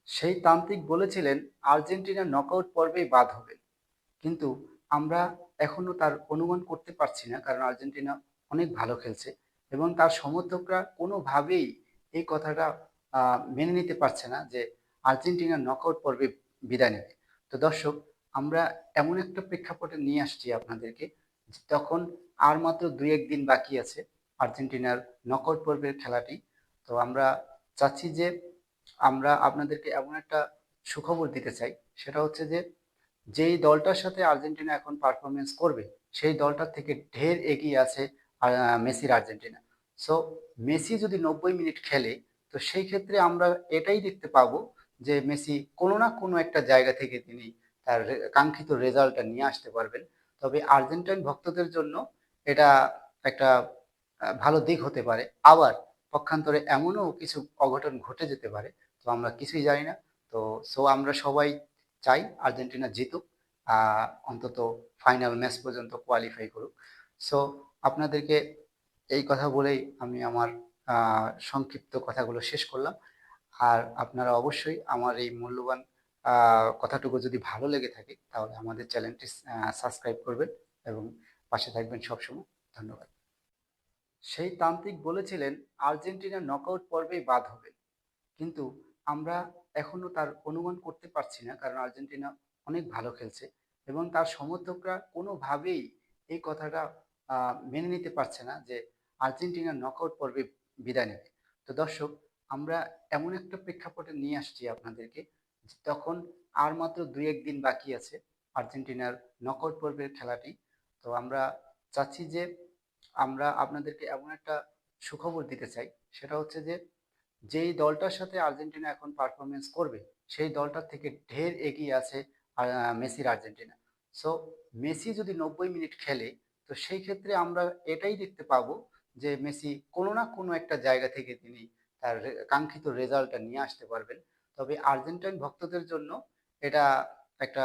সেই তান্ত্রিক বলেছিলেন আর্জেন্টিনা নকআউট পর্বেই বাদ হবে, কিন্তু আমরা এখনো তার অনুমান করতে পারছি না, কারণ আর্জেন্টিনা অনেক ভালো খেলছে এবং তার সমর্থকরা কোনোভাবেই এই কথাটা মেনে নিতে পারছে না যে আর্জেন্টিনা নকআউট পর্বে বিদায় নেবে। তো দর্শক, আমরা এমন একটা প্রেক্ষাপটে নিয়ে আসছি আপনাদেরকে, তখন আর মাত্র দুই এক দিন বাকি আছে আর্জেন্টিনার নকআউট পর্বের খেলাটি। তো আমরা চাচ্ছি যে আমরা আপনাদেরকে এমন একটা সুখবর দিতে চাই, সেটা হচ্ছে যে যেই দলটার সাথে আর্জেন্টিনা এখন পারফরমেন্স করবে সেই দলটার থেকে ঢের এগিয়ে আছে মেসির আর্জেন্টিনা। সো মেসি যদি 90 মিনিট খেলে, তো সেই ক্ষেত্রে আমরা এটাই দেখতে পাবো যে মেসি কোনো না কোনো একটা জায়গা থেকে তিনি তার কাঙ্ক্ষিত রেজাল্টটা নিয়ে আসতে পারবেন। তবে আর্জেন্টাইন ভক্তদের জন্য এটা একটা ভালো দিক হতে পারে, আবার পক্ষান্তরে এমনও কিছু অঘটন ঘটে যেতে পারে, তো আমরা কিছুই জানি না। তো আমরা সবাই চাই আর্জেন্টিনা জিতুক, অন্তত ফাইনাল ম্যাচ পর্যন্ত কোয়ালিফাই করুক। সো আপনাদেরকে এই কথা বলেই আমি আমার সংক্ষিপ্ত কথাগুলো শেষ করলাম। আর আপনারা অবশ্যই আমার এই মূল্যবান কথাটুকু যদি ভালো লেগে থাকে, তাহলে আমাদের চ্যানেলটি সাবস্ক্রাইব করবেন এবং পাশে থাকবেন সবসময়। ধন্যবাদ। সেই তান্ত্রিক বলেছিলেন আর্জেন্টিনা নকআউট পর্বেই বাদ হবে, কিন্তু আমরা এখনো তার অনুমান করতে পারছি না, কারণ আর্জেন্টিনা অনেক ভালো খেলছে এবং তার সমর্থকরা কোনোভাবেই এই কথাটা মেনে নিতে পারছে না যে আর্জেন্টিনা নকআউট পর্বে বিদায় নেবে। তো দর্শক, আমরা এমন একটা প্রেক্ষাপটে নিয়ে আসছি আপনাদেরকে, তখন আর মাত্র দুই এক দিন বাকি আছে আর্জেন্টিনার নকআউট পর্বের খেলাটি। তো আমরা চাচ্ছি যে আমরা আপনাদেরকে এমন একটা সুখবর দিতে চাই, সেটা হচ্ছে যে যেই দলটার সাথে আর্জেন্টিনা এখন পারফরমেন্স করবে সেই দলটার থেকে ঢের এগিয়ে আছে মেসির আর্জেন্টিনা। সো মেসি যদি 90 মিনিট খেলে, তো সেই ক্ষেত্রে আমরা এটাই দেখতে পাবো যে মেসি কোনো না কোনো একটা জায়গা থেকে তিনি তার কাঙ্ক্ষিত রেজাল্টটা নিয়ে আসতে পারবেন। তবে আর্জেন্টাইন ভক্তদের জন্য এটা একটা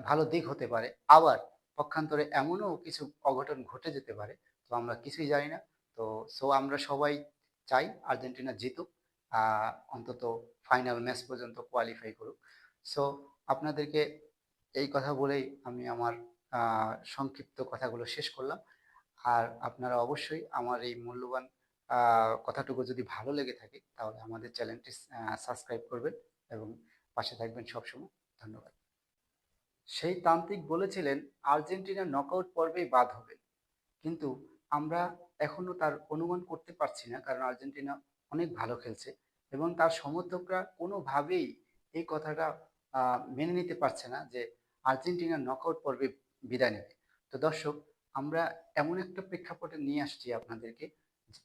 ভালো দিক হতে পারে, আবার পক্ষান্তরে এমনও কিছু অঘটন ঘটে যেতে পারে, তো আমরা কিছুই জানি না। তো আমরা সবাই চাই আর্জেন্টিনা জিতুক, অন্তত ফাইনাল ম্যাচ পর্যন্ত কোয়ালিফাই করুক। সো আপনাদেরকে এই কথা বলেই আমি আমার সংক্ষিপ্ত কথাগুলো শেষ করলাম। আর আপনারা অবশ্যই আমার এই মূল্যবান কথাটুকু যদি ভালো লেগে থাকে, তাহলে আমাদের চ্যানেলটি সাবস্ক্রাইব করবেন এবং পাশে থাকবেন সবসময়। ধন্যবাদ। সেই তান্ত্রিক বলেছিলেন আর্জেন্টিনা নকআউট পর্বেই বাদ হবে, কিন্তু আমরা এখনো তার অনুমান করতে পারছি না, কারণ আর্জেন্টিনা অনেক ভালো খেলছে এবং তার সমর্থকরা কোনোভাবেই এই কথাটা মেনে নিতে পারছে না যে আর্জেন্টিনা নকআউট পর্বে বিদায় নেবে। তো দর্শক, আমরা এমন একটা প্রেক্ষাপটে নিয়ে আসছি আপনাদেরকে,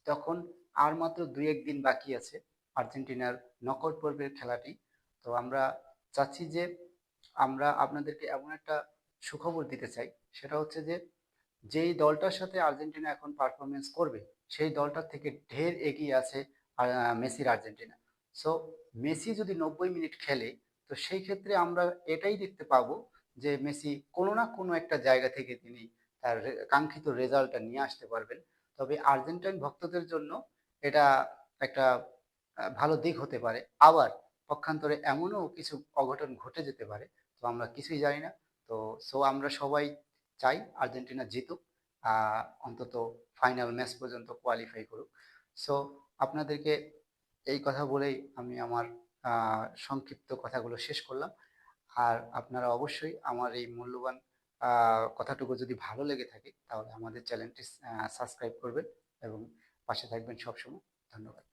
তখন আর মাত্র দুই এক দিন বাকি আছে আর্জেন্টিনার নকআউট পর্বের খেলাটি। তো আমরা চাচ্ছি যে আমরা আপনাদেরকে এমন একটা সুখবর দিতে চাই, সেটা হচ্ছে যে যেই দলটার সাথে আর্জেন্টিনা এখন পারফরমেন্স করবে সেই দলটার থেকে ঢের এগিয়ে আছে মেসির আর্জেন্টিনা। সো মেসি যদি 90 মিনিট খেলে, তো সেই ক্ষেত্রে আমরা এটাই দেখতে পাবো যে মেসি কোনো না কোনো একটা জায়গা থেকে তিনি তার কাঙ্ক্ষিত রেজাল্টটা নিয়ে আসতে পারবেন। তবে আর্জেন্টাইন ভক্তদের জন্য এটা একটা ভালো দিক হতে পারে, আবার পক্ষান্তরে এমনও কিছু অঘটন ঘটে যেতে পারে, তো আমরা কিছুই জানি না। তো আমরা সবাই চাই আর্জেন্টিনা জিতুক, অন্তত ফাইনাল ম্যাচ পর্যন্ত কোয়ালিফাই করুক। সো আপনাদেরকে এই কথা বলেই আমি আমার সংক্ষিপ্ত কথাগুলো শেষ করলাম। আর আপনারা অবশ্যই আমার এই মূল্যবান কথাটুকু যদি ভালো লেগে থাকে, তাহলে আমাদের চ্যানেলটি সাবস্ক্রাইব করবেন এবং পাশে থাকবেন সবসময়। ধন্যবাদ।